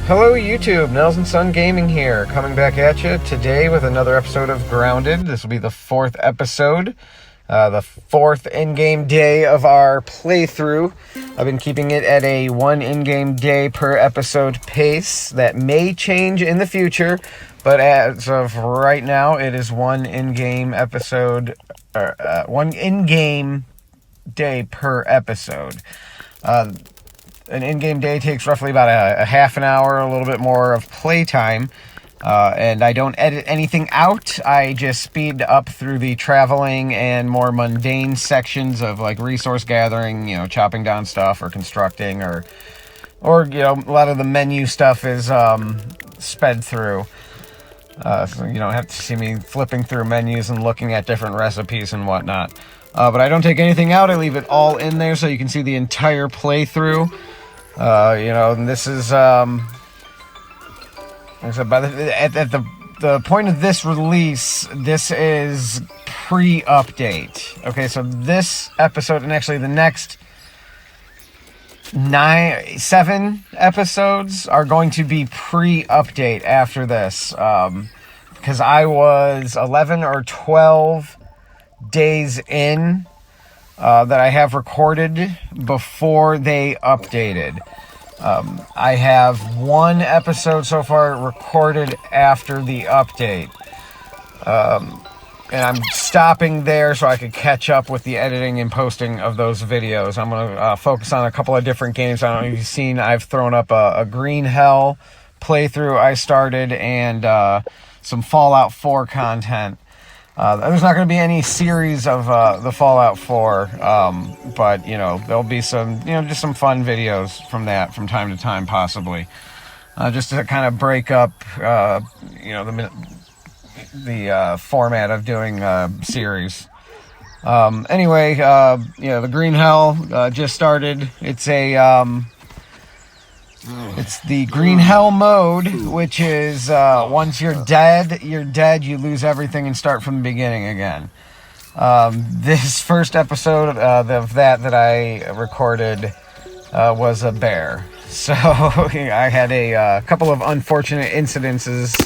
Hello YouTube, Nells&SonsGaming here, coming back at you today with another episode of Grounded. This will be the fourth episode, the fourth in-game day of our playthrough. I've been keeping it at a one in-game day per episode pace. That may change in the future, but as of right now, it is one in-game episode, one in-game day per episode. An in-game day takes roughly about a half an hour, a little bit more of playtime, and I don't edit anything out. I just speed up through the traveling and more mundane sections of like resource gathering, chopping down stuff or constructing, or a lot of the menu stuff is sped through. So you don't have to see me flipping through menus and looking at different recipes and whatnot. But I don't take anything out. I leave it all in there so you can see the entire playthrough. And this is, like I said, at the point of this release, this is pre-update. Okay, so this episode, and actually the next 7 episodes are going to be pre-update after this. Because I was 11 or 12 days in that I have recorded before they updated. I have one episode so far recorded after the update. And I'm stopping there so I could catch up with the editing and posting of those videos. I'm going to focus on a couple of different games. I don't know if you've seen, I've thrown up a Green Hell playthrough I started and some Fallout 4 content. There's not going to be any series of the Fallout 4, but, there'll be some, just some fun videos from that from time to time, possibly. Just to kind of break up, the format of doing series. Anyway, the Green Hell just started. It's it's the Green Hell mode, which is once you're dead, you lose everything and start from the beginning again. This first episode of that I recorded was a bear. So I had a couple of unfortunate incidences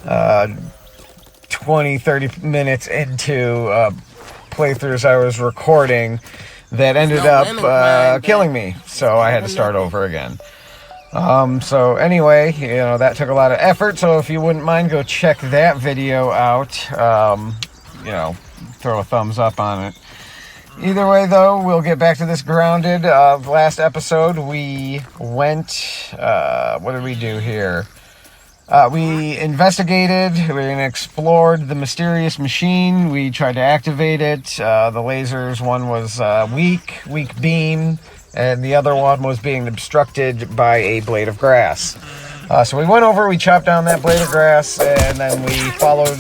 20-30 minutes into playthroughs I was recording that ended up killing me. So I had to start over again. So anyway, that took a lot of effort, so if you wouldn't mind, go check that video out, throw a thumbs up on it. Either way, though, we'll get back to this Grounded. Last episode, we went, what did we do here? We investigated, we explored the mysterious machine, we tried to activate it. The lasers, one was weak beam, and the other one was being obstructed by a blade of grass. So we went over, we chopped down that blade of grass, and then we followed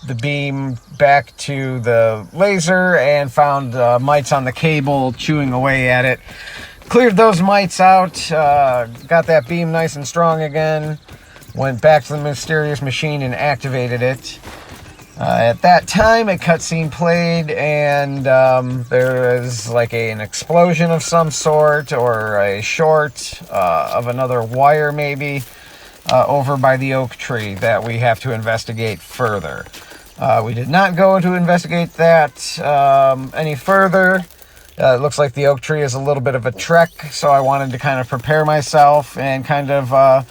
the beam back to the laser and found mites on the cable chewing away at it. Cleared those mites out, got that beam nice and strong again, went back to the mysterious machine and activated it. At that time, a cutscene played, and there was like an explosion of some sort, or a short of another wire maybe, over by the oak tree that we have to investigate further. We did not go to investigate that any further. It looks like the oak tree is a little bit of a trek, so I wanted to kind of prepare myself and kind of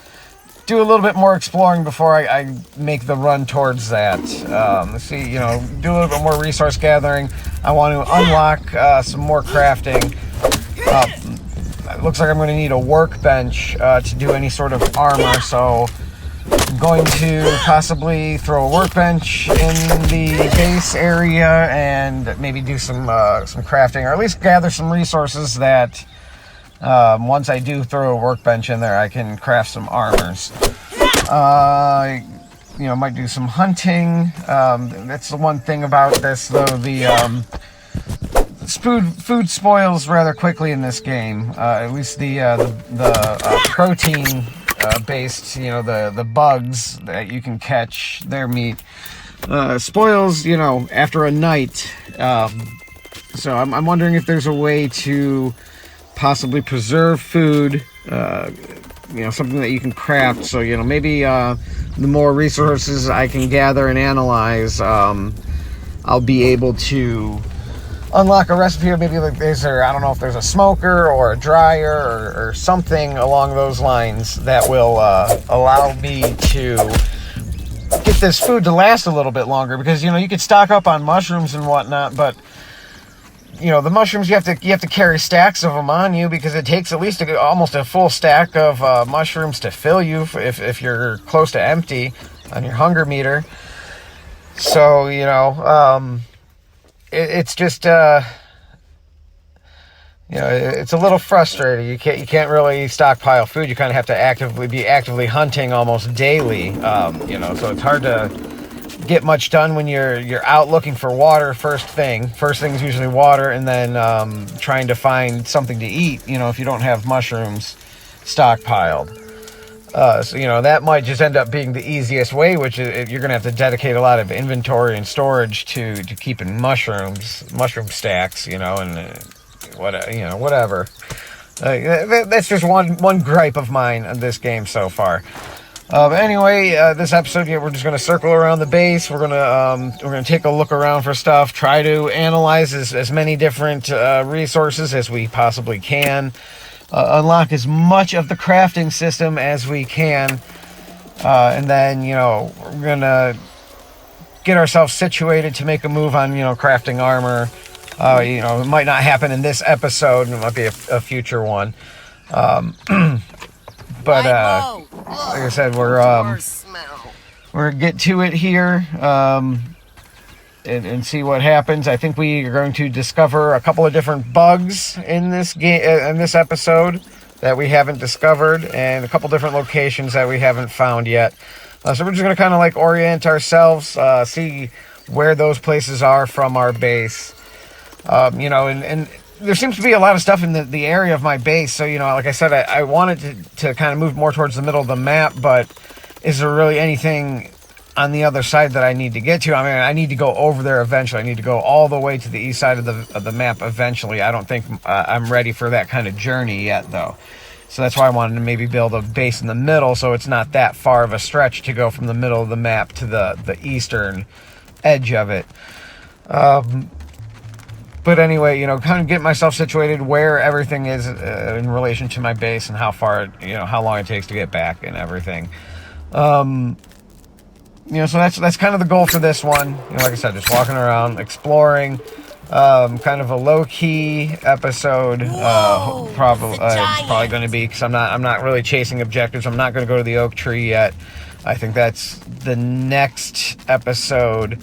do a little bit more exploring before I make the run towards that. Let's see, do a little bit more resource gathering. I want to unlock some more crafting. It looks like I'm going to need a workbench to do any sort of armor, so I'm going to possibly throw a workbench in the base area and maybe do some crafting, or at least gather some resources that once I do throw a workbench in there, I can craft some armors. Might do some hunting. That's the one thing about this, though. The food spoils rather quickly in this game. At least the protein based, the bugs that you can catch, their meat spoils, after a night. So I'm wondering if there's a way to possibly preserve food, something that you can craft. So, maybe the more resources I can gather and analyze, I'll be able to unlock a recipe, or maybe like I don't know if there's a smoker or a dryer or something along those lines that will allow me to get this food to last a little bit longer, because you could stock up on mushrooms and whatnot, but the mushrooms, you have to carry stacks of them on you, because it takes at least almost a full stack of mushrooms to fill you if you're close to empty on your hunger meter. So it's just it's a little frustrating. You can't really stockpile food. You kind of have to be actively hunting almost daily. So it's hard to get much done when you're out looking for water. First thing is usually water, and then trying to find something to eat, if you don't have mushrooms stockpiled. So that might just end up being the easiest way, which is you're gonna have to dedicate a lot of inventory and storage to keeping mushroom stacks, and whatever. That's just one gripe of mine on this game so far. Anyway, this episode, we're just gonna circle around the base. We're gonna take a look around for stuff, try to analyze as many different resources as we possibly can, unlock as much of the crafting system as we can, and then we're gonna get ourselves situated to make a move on crafting armor. It might not happen in this episode, it might be a future one. But like I said, we're gonna get to it here, and see what happens. I think we are going to discover a couple of different bugs in this game, in this episode, that we haven't discovered, and a couple different locations that we haven't found yet. So we're just gonna kind of like orient ourselves, see where those places are from our base. And there seems to be a lot of stuff in the area of my base. So, like I said, I wanted to kind of move more towards the middle of the map, but is there really anything on the other side that I need to get to? I mean, I need to go over there eventually. I need to go all the way to the east side of the map eventually. I don't think I'm ready for that kind of journey yet, though. So that's why I wanted to maybe build a base in the middle, so it's not that far of a stretch to go from the middle of the map to the eastern edge of it. But anyway, kind of get myself situated where everything is in relation to my base, and how far, how long it takes to get back and everything. So that's kind of the goal for this one. Like I said, just walking around, exploring. Kind of a low-key episode. It's probably going to be, because I'm not really chasing objectives. I'm not going to go to the oak tree yet. I think that's the next episode.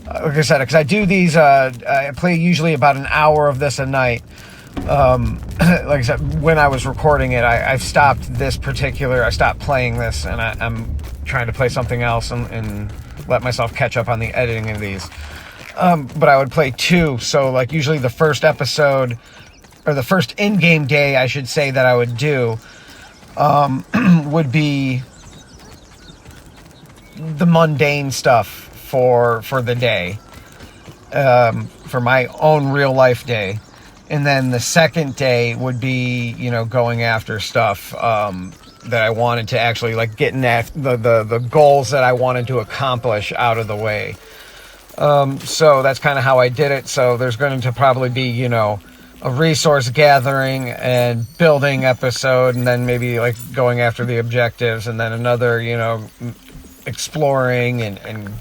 Like I said, because I do these, I play usually about an hour of this a night. Like I said, when I was recording it, I've stopped playing this, and I'm trying to play something else and let myself catch up on the editing of these. But I would play 2, so like usually the first episode, or the first in-game day, I should say, that I would do, would be the mundane stuff for the day, for my own real life day. And then the second day would be, going after stuff that I wanted to actually, like, getting at the goals that I wanted to accomplish out of the way. So that's kind of how I did it. So there's going to probably be, a resource gathering and building episode, and then maybe like going after the objectives, and then another, exploring and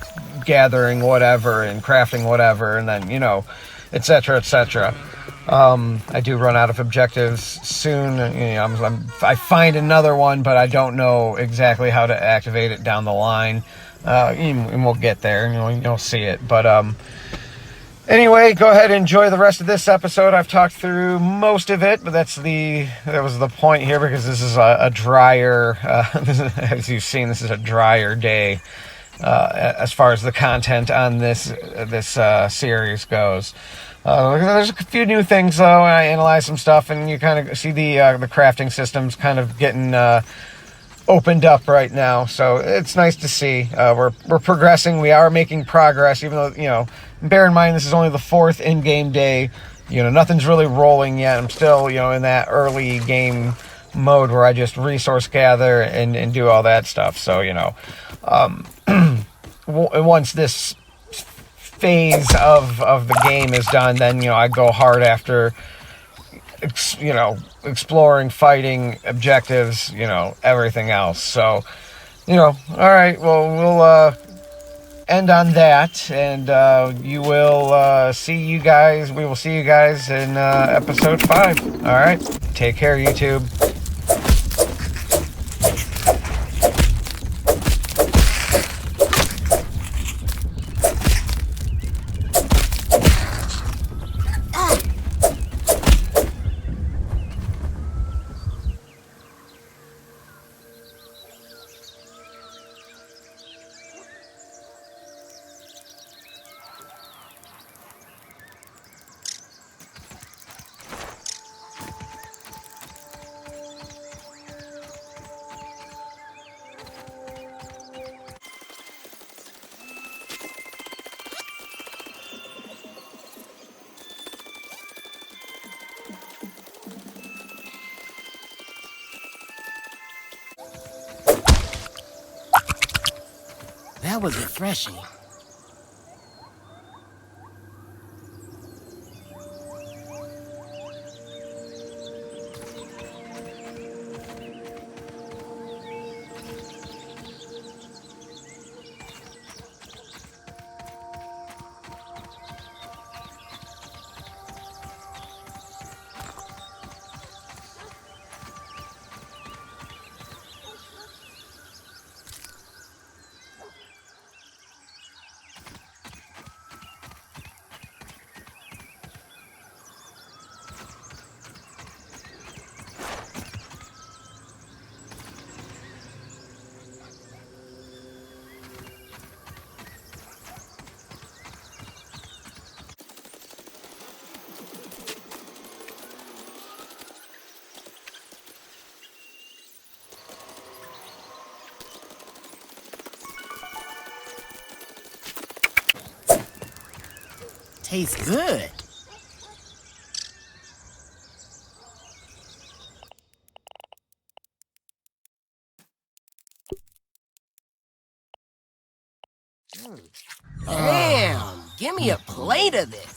gathering whatever and crafting whatever, and then, etc., etc. I do run out of objectives soon. I find another one, but I don't know exactly how to activate it down the line. And we'll get there, and you'll see it. But anyway, go ahead and enjoy the rest of this episode. I've talked through most of it, but that was the point here, because this is a drier, as you've seen, this is a drier day as far as the content on this series goes. There's a few new things, though. I analyzed some stuff, and you kind of see the crafting systems kind of getting opened up right now, so it's nice to see. We're progressing. We are making progress, even though, bear in mind, this is only the 4th in-game day. nothing's really rolling yet. I'm still, in that early game mode where I just resource gather and do all that stuff. So, once this phase of the game is done, then, I go hard after, exploring, fighting, objectives, everything else. So, all right, well, we'll end on that, and we will see you guys in episode 5. All right, take care, YouTube. That was refreshing. Tastes good. Damn, give me a plate of this.